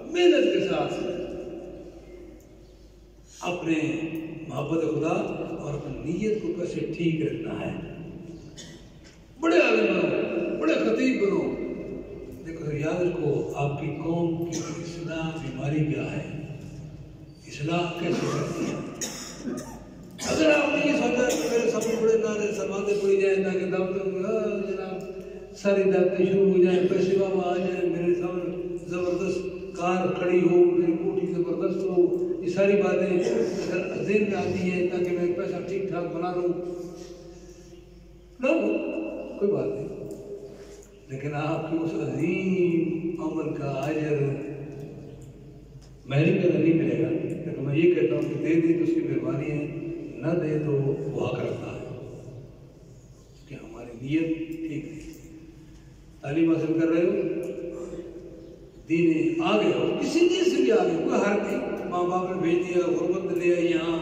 Speaker 1: محنت کے ساتھ اپنے محبت خدا اور اپنی نیت کو کیسے ٹھیک رکھنا ہے۔ بڑے عالم بنو، بڑے خطیب بنو، لیکن یاد رکھو آپ کی قوم کی اصلاح بیماری کیا ہے، اصلاح کیسے کرتی ہے۔ اگر آپ نے یہ سوچا کہ میرے سب بڑے نعرے سلواتیں پڑی جائیں تاکہ دعوتیں جناب ساری دعوتیں شروع ہو جائیں، پیسے بابا آ جائیں، میرے سامنے زبردست کار کھڑی ہو، میری کوٹھی زبردست ہو، یہ ساری باتیں اگر ذہن میں آتی ہیں تاکہ میں پیسہ ٹھیک ٹھاک بنا لوں، کوئی بات نہیں، لیکن آپ کی اس عظیم عمل کا اجر میری پہ نہیں ملے گا۔ لیکن میں یہ کہتا ہوں کہ دے دے تو اس کی مہربانی ہے، نہ دے تو وہ حق رکھتا ہے کہ ہماری نیت ٹھیک ہے۔ تعلیم حاصل کر رہے ہو، دین آگے ہو، کسی چیز سے بھی آگے ہو، کوئی حرف نہیں، ماں باپ نے بھیج دیا، غربت میں لے آئی یہاں،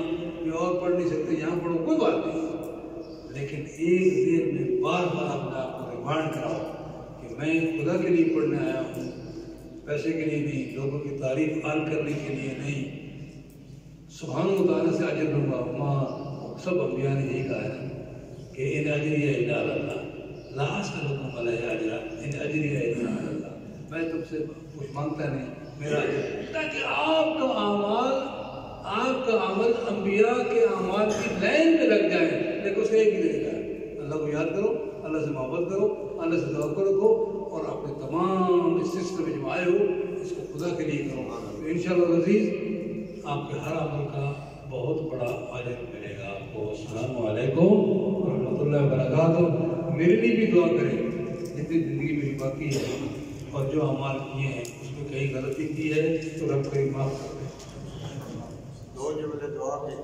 Speaker 1: یہ اور پڑھ نہیں سکتے یہاں پڑھو، کوئی بات نہیں، لیکن ایک دیر میں بار بار اپنے آپ کو ریمائنڈ کراؤ کہ میں خدا کے لیے پڑھنے آیا ہوں، پیسے کے لیے نہیں، لوگوں کی تعریف عال کرنے کے لیے نہیں، سبحانہ و تعالیٰ سے اجر لوں گا۔ ماں سب انبیاء نے یہی کہا ہے کہ ان اجریہ الا اللہ لا اسألکم علیہ اجرا ان اجریہ الا اللہ، میں تم سے کچھ مانگتا نہیں، میرا اجر، تاکہ آپ کا اعمال، آپ کا عمل انبیاء کے اعمال کی لائن میں لگ جائے۔ لیکن اسے ایک ہی طریقہ ہے، اللہ کو یاد کرو، اللہ سے محبت کرو، اللہ سے توقع رکھو، اور اپنے تمام اس سسٹم میں جو آئے ہو اس کو خدا کے لیے کرو، انشاءاللہ عزیز آپ کے ہر عمل کا بہت بڑا اجر ملے گا آپ کو۔ السلام علیکم ورحمۃ اللہ وبرکاتہ۔ میرے لیے بھی دعا کریں، جتنی زندگی میری باقی ہے، اور جو اعمال کیے ہیں اس میں کہیں غلطی کی ہے تو رب کریم معاف کر دیں۔
Speaker 2: دو جملے دعا کے